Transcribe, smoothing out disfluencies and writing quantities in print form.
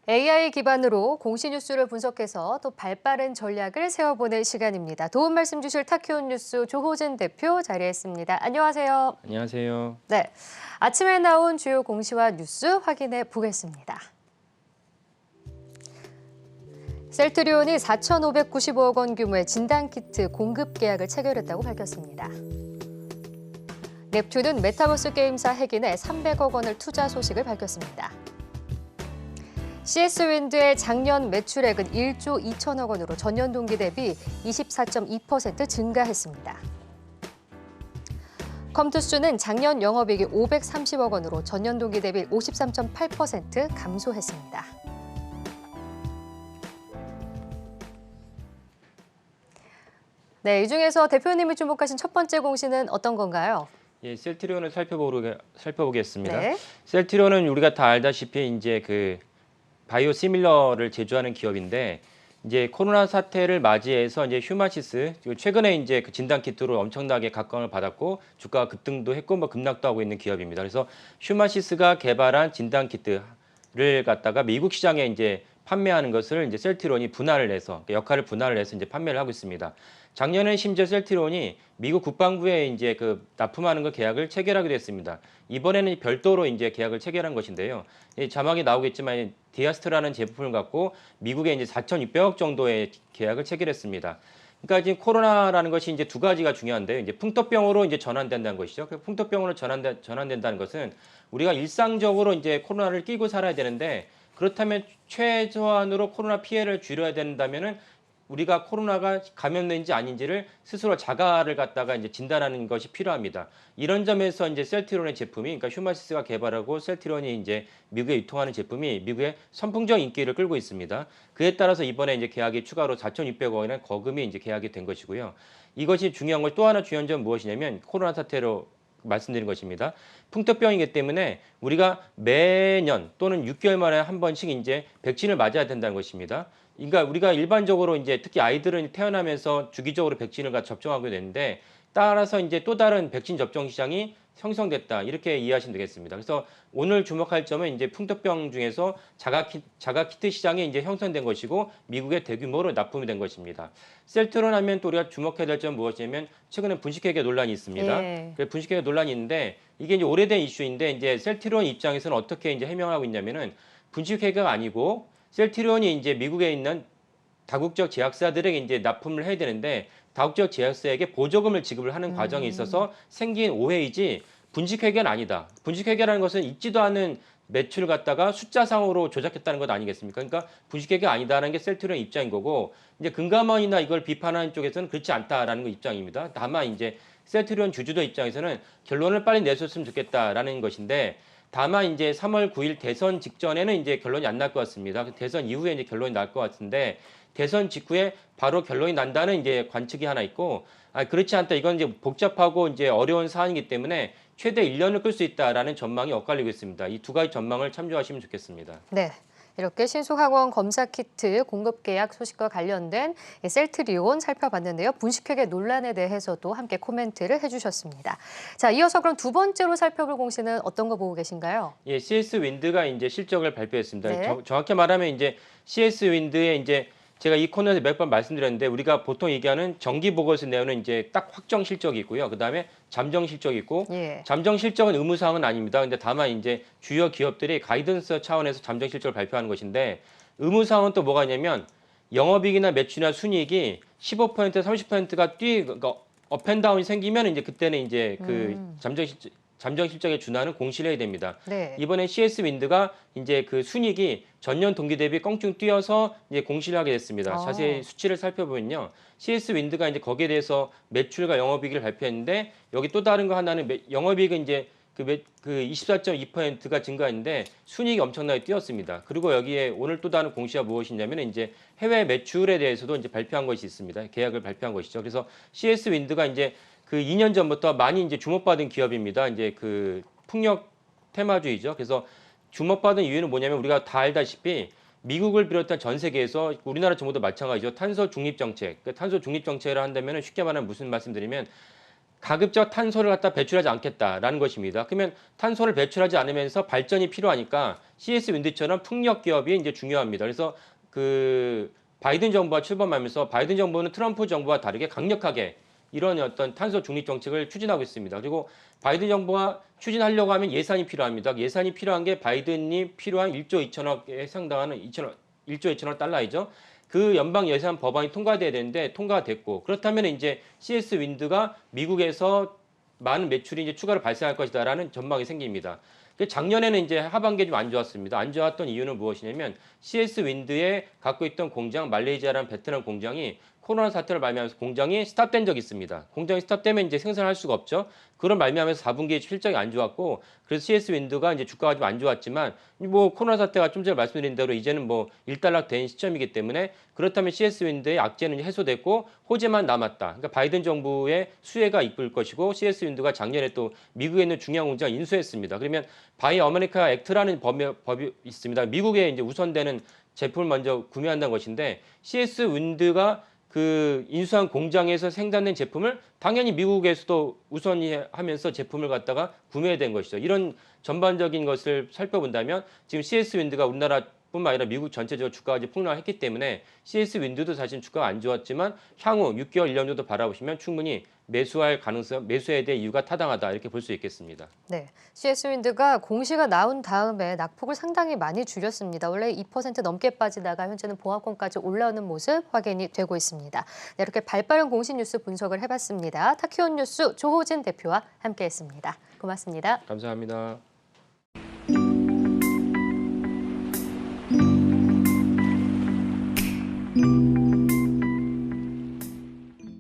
AI 기반으로 공시 뉴스를 분석해서 또 발빠른 전략을 세워보는 시간입니다. 도움 말씀 주실 타키온 뉴스 조호진 대표 자리했습니다. 안녕하세요. 안녕하세요. 네, 아침에 나온 주요 공시와 뉴스 확인해 보겠습니다. 셀트리온이 4,595억 원 규모의 진단키트 공급 계약을 체결했다고 밝혔습니다. 넵튠은 메타버스 게임사 핵인에 300억 원을 투자 소식을 밝혔습니다. CS윈드의 작년 매출액은 1조 2천억 원으로 전년 동기 대비 24.2% 증가했습니다. 컴투스는 작년 영업이익이 530억 원으로 전년 동기 대비 53.8% 감소했습니다. 네, 이 중에서 대표님이 주목하신 첫 번째 공시는 어떤 건가요? 예, 셀트리온을 살펴보겠습니다. 네. 셀트리온은 우리가 다 알다시피 이제 그 바이오 시밀러를 제조하는 기업인데 이제 코로나 사태를 맞이해서 이제 휴마시스 최근에 이제 그 진단 키트로 엄청나게 각광을 받았고 주가가 급등도 했고 뭐 급락도 하고 있는 기업입니다. 그래서 휴마시스가 개발한 진단 키트를 갖다가 미국 시장에 이제 판매하는 것을 이제 셀트리온이 분할을 해서 역할을 분할을 해서 이제 판매를 하고 있습니다. 작년에 심지어 셀트리온이 미국 국방부에 이제 그 납품하는 거 계약을 체결하게 됐습니다. 이번에는 별도로 이제 계약을 체결한 것인데요. 이 자막이 나오겠지만 디아스트라는 제품을 갖고 미국에 이제 4,600억 정도의 계약을 체결했습니다. 그러니까 지금 코로나라는 것이 이제 두 가지가 중요한데요. 이제 풍토병으로 이제 전환된다는 것이죠. 그 풍토병으로 전환된다는 것은 우리가 일상적으로 이제 코로나를 끼고 살아야 되는데 그렇다면 최소한으로 코로나 피해를 줄여야 된다면은 우리가 코로나가 감염된지 아닌지를 스스로 자가를 갖다가 이제 진단하는 것이 필요합니다. 이런 점에서 이제 셀트리온의 제품이, 그러니까 휴마시스가 개발하고 셀트리온이 이제 미국에 유통하는 제품이 미국의 선풍적 인기를 끌고 있습니다. 그에 따라서 이번에 이제 계약이 추가로 4,600억 원의 거금이 이제 계약이 된 것이고요. 이것이 중요한 걸 또 하나 중요한 점은 무엇이냐면 코로나 사태로 말씀드린 것입니다. 풍토병이기 때문에 우리가 매년 또는 6개월 만에 한 번씩 이제 백신을 맞아야 된다는 것입니다. 그러니까 우리가 일반적으로 이제 특히 아이들은 태어나면서 주기적으로 백신을 접종하게 되는데 따라서 이제 또 다른 백신 접종 시장이 형성됐다 이렇게 이해하시면 되겠습니다. 그래서 오늘 주목할 점은 이제 풍토병 중에서 자가 키트 시장이 이제 형성된 것이고 미국에 대규모로 납품이 된 것입니다. 셀트리온 하면 또 우리가 주목해야 될 점은 무엇이냐면 최근에 분식회계 논란이 있습니다. 예. 그 분식회계 논란이 있는데 이게 이제 오래된 이슈인데 이제 셀트리온 입장에서는 어떻게 이제 해명하고 있냐면은 분식회계가 아니고 셀트리온이 이제 미국에 있는 다국적 제약사들에게 이제 납품을 해야 되는데 다국적 제약사에게 보조금을 지급을 하는 과정에 있어서 생긴 오해이지 분식회계는 아니다. 분식회계라는 것은 있지도 않은 매출을 갖다가 숫자상으로 조작했다는 것 아니겠습니까? 그러니까 분식회계가 아니다라는 게 셀트리온 입장인 거고 이제 금감원이나 이걸 비판하는 쪽에서는 그렇지 않다라는 거 입장입니다. 다만 이제 셀트리온 주주들 입장에서는 결론을 빨리 내줬으면 좋겠다라는 것인데 다만 이제 3월 9일 대선 직전에는 이제 결론이 안 날 것 같습니다. 대선 이후에 이제 결론이 날 것 같은데 대선 직후에 바로 결론이 난다는 이제 관측이 하나 있고 그렇지 않다. 이건 이제 복잡하고 이제 어려운 사안이기 때문에 최대 1년을 끌 수 있다라는 전망이 엇갈리고 있습니다. 이 두 가지 전망을 참조하시면 좋겠습니다. 네. 이렇게 신속항원 검사 키트 공급 계약 소식과 관련된 셀트리온 살펴봤는데요. 분식회계 논란에 대해서도 함께 코멘트를 해주셨습니다. 자, 이어서 그럼 두 번째로 살펴볼 공시는 어떤 거 보고 계신가요? 예, CS 윈드가 이제 실적을 발표했습니다. 네. 정확히 말하면 이제 CS 윈드의 이제 제가 이 코너에서 몇 번 말씀드렸는데 우리가 보통 얘기하는 정기 보고서 내용은 이제 딱 확정 실적이 있고요. 그다음에 잠정 실적이 있고 예. 잠정 실적은 의무 사항은 아닙니다. 근데 다만 이제 주요 기업들이 가이던스 차원에서 잠정 실적을 발표하는 것인데 의무 사항은 또 뭐가 있냐면 영업이익이나 매출이나 순이익이 15% 30%가 그러니까 업앤다운이 생기면 이제 그때는 이제 그 잠정 실적에 준하는 공시를 해야 됩니다. 네. 이번에 CS 윈드가 이제 그 순이익이 전년 동기 대비 껑충 뛰어서 이제 공시를 하게 됐습니다. 자세히 수치를 살펴보면요. CS 윈드가 이제 거기에 대해서 매출과 영업이익을 발표했는데 여기 또 다른 거 하나는 영업이익은 이제 그 24.2%가 증가했는데 순이익이 엄청나게 뛰었습니다. 그리고 여기에 오늘 또 다른 공시가 무엇이냐면 이제 해외 매출에 대해서도 이제 발표한 것이 있습니다. 계약을 발표한 것이죠. 그래서 CS 윈드가 이제 그 2년 전부터 많이 이제 주목받은 기업입니다. 이제 그 풍력 테마주의죠. 그래서 주목받은 이유는 뭐냐면 우리가 다 알다시피 미국을 비롯한 전 세계에서 우리나라 정부도 마찬가지죠. 탄소 중립 정책. 그 탄소 중립 정책을 한다면 쉽게 말하면 무슨 말씀드리면 가급적 탄소를 갖다 배출하지 않겠다라는 것입니다. 그러면 탄소를 배출하지 않으면서 발전이 필요하니까 CS 윈드처럼 풍력 기업이 이제 중요합니다. 그래서 그 바이든 정부가 출범하면서 바이든 정부는 트럼프 정부와 다르게 강력하게 이런 어떤 탄소 중립 정책을 추진하고 있습니다. 그리고 바이든 정부가 추진하려고 하면 예산이 필요합니다. 예산이 필요한 게 바이든이 필요한 1조 2천억에 해당하는 1조 2천억 달러이죠. 그 연방 예산 법안이 통과돼야 되는데 통과가 됐고, 그렇다면 이제 CS 윈드가 미국에서 많은 매출이 이제 추가로 발생할 것이다라는 전망이 생깁니다. 작년에는 이제 하반기에 좀 안 좋았습니다. 안 좋았던 이유는 무엇이냐면 CS 윈드에 갖고 있던 공장, 말레이시아라는 베트남 공장이 코로나 사태를 말미암아서 공장이 스탑된 적이 있습니다. 공장이 스탑되면 이제 생산할 수가 없죠. 그런 말미암아서 4분기에 실적이 안 좋았고, 그래서 CS 윈드가 이제 주가가 좀 안 좋았지만, 뭐 코로나 사태가 좀 전에 말씀드린 대로 이제는 뭐 일단락된 시점이기 때문에, 그렇다면 CS 윈드의 악재는 해소됐고 호재만 남았다. 그러니까 바이든 정부의 수혜가 이끌 것이고, CS 윈드가 작년에 또 미국에 있는 중요한 공장을 인수했습니다. 그러면 바이 어메리카 액트라는 법이 있습니다. 미국에 이제 우선되는 제품을 먼저 구매한다는 것인데, CS 윈드가 그 인수한 공장에서 생산된 제품을 당연히 미국에서도 우선이 하면서 제품을 갖다가 구매해야 된 것이죠. 이런 전반적인 것을 살펴본다면 지금 CS 윈드가 우리나라뿐만 아니라 미국 전체적으로 주가가 이제 폭락했기 때문에 CS 윈드도 사실 주가가 안 좋았지만 향후 6개월, 1년 정도 바라보시면 충분히 매수할 가능성, 매수해야 될 이유가 타당하다 이렇게 볼 수 있겠습니다. 네, CS 윈드가 공시가 나온 다음에 낙폭을 상당히 많이 줄였습니다. 원래 2% 넘게 빠지다가 현재는 보합권까지 올라오는 모습 확인이 되고 있습니다. 네, 이렇게 발빠른 공시 뉴스 분석을 해봤습니다. 타키온 뉴스 조호진 대표와 함께했습니다. 고맙습니다. 감사합니다.